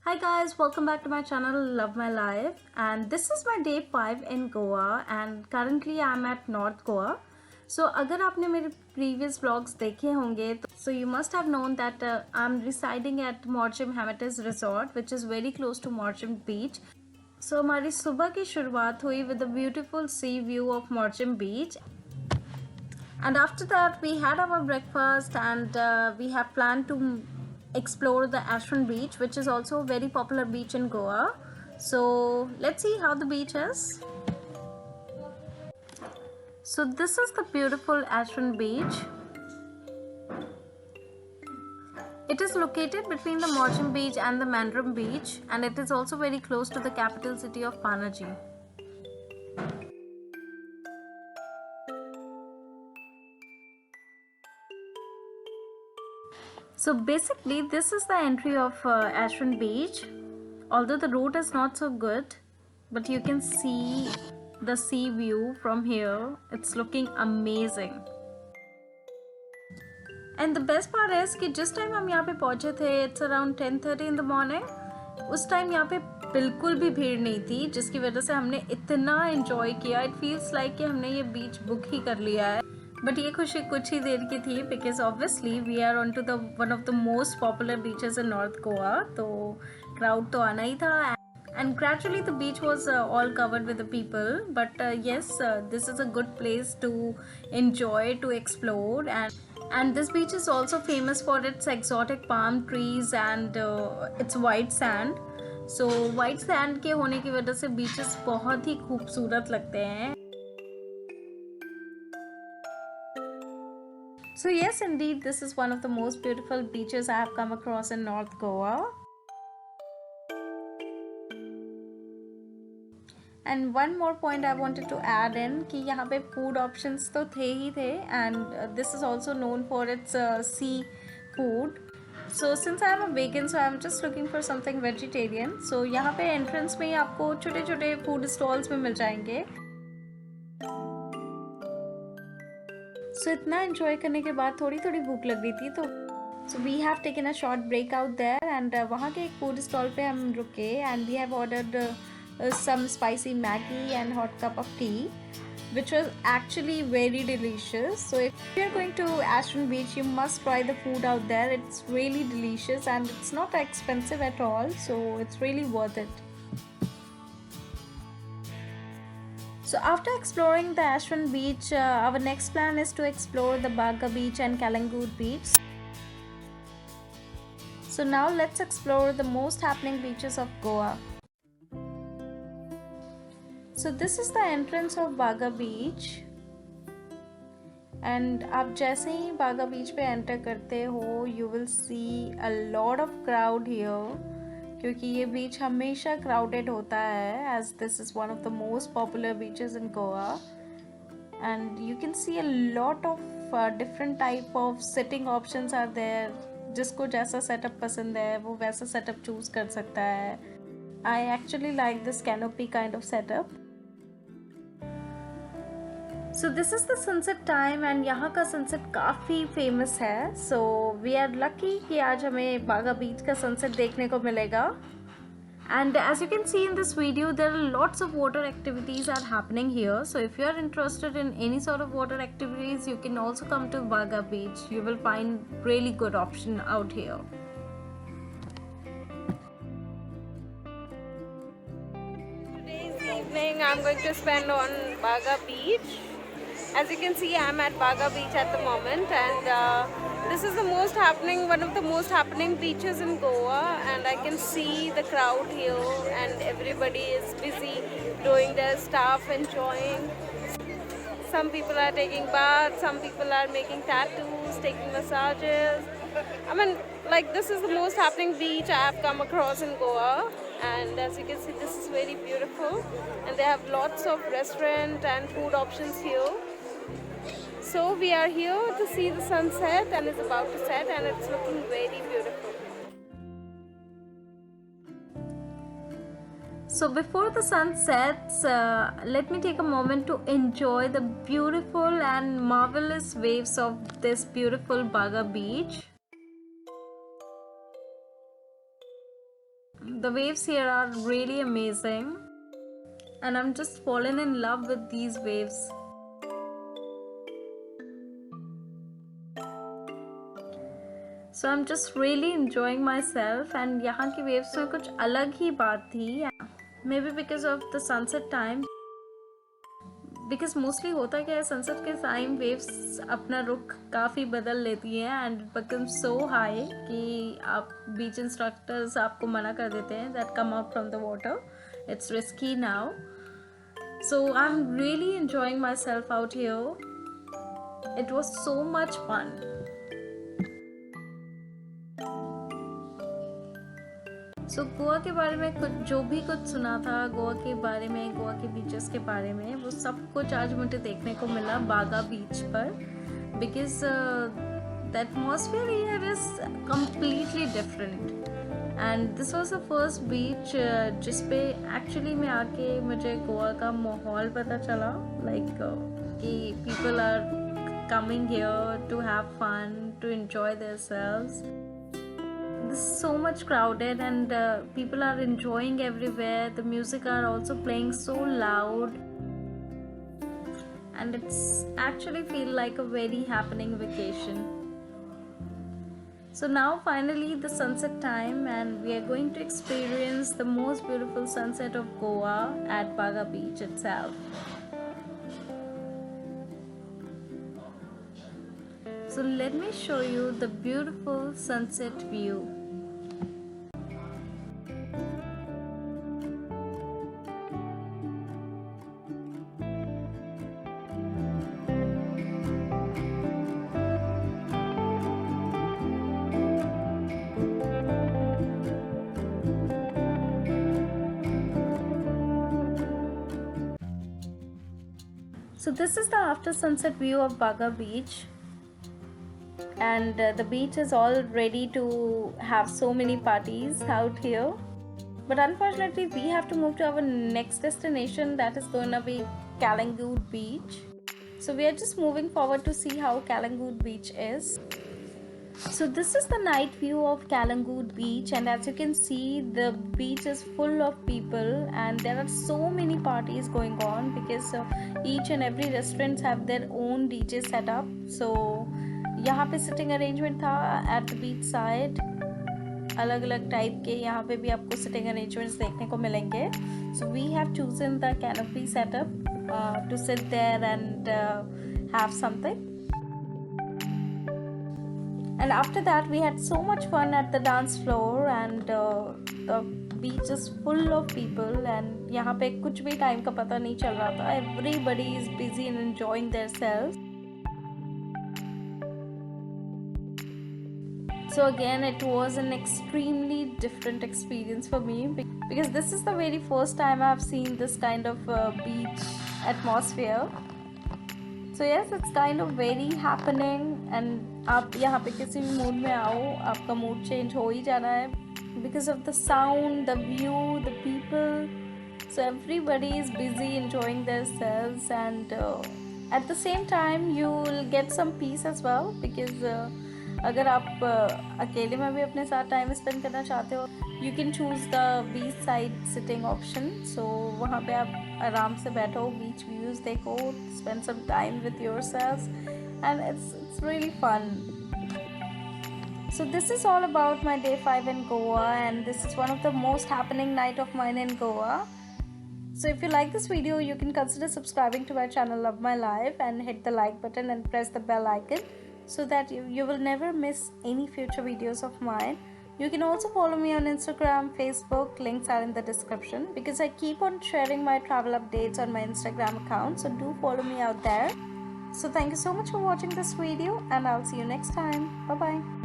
Hi guys, welcome back to my channel Love My Life, and this is my day 5 in Goa and currently I am at North Goa. So अगर आपने मेरे previous vlogs देखे होंगे so you must have known that I am residing at Morchim Hermitage Resort, which is very close to Morchim Beach. So हमारी सुबह की शुरुआत हुई with a beautiful sea view of Morchim Beach, and after that we had our breakfast and we have planned to explore the Ashran Beach, which is also a very popular beach in Goa. So let's see how the beach is. So this is the beautiful Ashran Beach. It is located between the Morchim Beach and the Mandram Beach, and it is also very close to the capital city of Panaji. So basically this is the entry of Ashran Beach. Although the route is not so good, but you can see the sea view from here. It's looking amazing. And the best part is कि जिस time हम यहाँ पे पहुँचे थे, it's around 10:30 in the morning. उस time यहाँ पे बिल्कुल भी भीड़ नहीं थी, जिसकी वजह से हमने इतना enjoy किया. It feels like कि हमने ये beach book ही कर लिया है. But ये खुशी कुछ ही देर की थी, because obviously we are onto the one of the most popular beaches in North Goa. तो crowd तो आना ही था. And gradually the beach was all covered with the people, but yes, this is a good place to enjoy, to explore, and this beach is also famous for its exotic palm trees and its white sand. So white sand के होने की वजह से beaches बहुत ही खूबसूरत लगते हैं. So yes, indeed, this is one of the most beautiful beaches I have come across in North Goa. And one more point I wanted to add in कि यहाँ पे food options तो थे ही थे, and this is also known for its sea food. So since I am a vegan, so I am just looking for something vegetarian. So यहाँ पे entrance में ही आपको छोटे छोटे food stalls में मिल जाएंगे. So इतना enjoy करने के बाद थोड़ी थोड़ी भूख लग रही थी, तो so we have taken a short break out there, and वहाँ के एक food stall पे हम रुके, and we have ordered some spicy Maggi and hot cup of tea, which was actually very delicious. So if you're going to Ashran Beach, you must try the food out there. It's really delicious and it's not expensive at all, so it's really worth it. So after exploring the Ashran Beach, our next plan is to explore the Baga Beach and Kalangut Beach. So now let's explore the most happening beaches of Goa. So this is the entrance of Baga Beach, and आप जैसे ही Baga Beach पे enter करते हो, you will see a lot of crowd here, क्योंकि ये beach हमेशा crowded होता है, as this is one of the most popular beaches in Goa, and you can see a lot of different type of sitting options are there. जिसको जैसा setup पसंद है वो वैसा setup choose कर सकता है. I actually like this canopy kind of setup. So this is the sunset time, and यहाँ का sunset काफ़ी famous है. So we are lucky कि आज हमें बागा beach का sunset देखने को मिलेगा. And as you can see in this video, there are lots of water activities are happening here. So if you are interested in any sort of water activities, you can also come to Baga Beach. You will find really good option out here. Today's evening I'm going to spend on Baga Beach. As you can see, I'm at Baga Beach at the moment, and this is one of the most happening beaches in Goa, and I can see the crowd here and everybody is busy doing their stuff, enjoying. Some people are taking baths, some people are making tattoos, taking massages. I mean, like, this is the most happening beach I have come across in Goa, and as you can see, this is very beautiful, and they have lots of restaurant and food options here. So we are here to see the sunset, and it's about to set, and it's looking very beautiful. So before the sun sets, let me take a moment to enjoy the beautiful and marvelous waves of this beautiful Baga Beach. The waves here are really amazing, and I'm just fallen in love with these waves. So I'm just really enjoying myself, and यहाँ की waves में कुछ अलग ही बात थी. Maybe because of the sunset time. Because mostly होता क्या है, सनसेट के टाइम वेव्स अपना रुख काफ़ी बदल लेती हैं एंड बिकम सो हाई कि आप बीच इंस्ट्रक्टर्स आपको मना कर देते हैं that come out from the water, it's risky now. So I am really enjoying myself out here. It was so much fun. So Goa के बारे में कुछ जो भी कुछ सुना था गोवा के बारे में, गोवा के बीचेस के बारे में, वो सब कुछ आज मुझे देखने को मिला बागा बीच पर. Because the atmosphere here is completely different and this was the first beach जिस पे एक्चुअली में आके मुझे गोवा का माहौल पता चला. लाइक कि people are coming here to have fun, to enjoy themselves. This is so much crowded and people are enjoying everywhere. The music are also playing so loud and it's actually feel like a very happening vacation. So now finally the sunset time and we are going to experience the most beautiful sunset of Goa at Baga Beach itself. So let me show you the beautiful sunset view. So this is the after sunset view of Baga Beach, and the beach is all ready to have so many parties out here. But unfortunately we have to move to our next destination, that is going to be Calangute Beach. So we are just moving forward to see how Calangute Beach is. So this is the night view of Calangute Beach, and as you can see the beach is full of people and there are so many parties going on because each and every restaurants have their own DJ setup. So यहाँ पे sitting arrangement था at the beach side, अलग अलग type के यहाँ पे भी आपको सिटिंग अरेंजमेंट्स देखने को मिलेंगे. So we have chosen the canopy setup to sit there and have something. And after that we had so much fun at the dance floor and the beach is full of people and यहाँ पे कुछ भी time का पता नहीं चल रहा था. Everybody is busy and enjoying themselves. So again it was an extremely different experience for me because this is the very first time I have seen this kind of beach atmosphere. So yes, it's kind of very happening and आप यहाँ पे किसी भी mood में आओ आपका mood change हो ही जाना है because of the sound, the view, the people. So everybody is busy enjoying themselves and at the same time you will get some peace as well because अगर आप अकेले में भी अपने साथ टाइम स्पेंड करना चाहते हो you can choose the beach side sitting option. So वहाँ पे आप आराम से बैठो, बीच व्यूज़ देखो, spend some time with yourselves and it's really fun. So this is all about my day 5 in Goa and this is one of the most happening night of mine in Goa. So if you like this video you can consider subscribing to my channel Love My Life and hit the like button and press the bell icon so that you will never miss any future videos of mine. You can also follow me on Instagram, Facebook, links are in the description because I keep on sharing my travel updates on my Instagram account, so do follow me out there. So thank you so much for watching this video and I'll see you next time. Bye bye.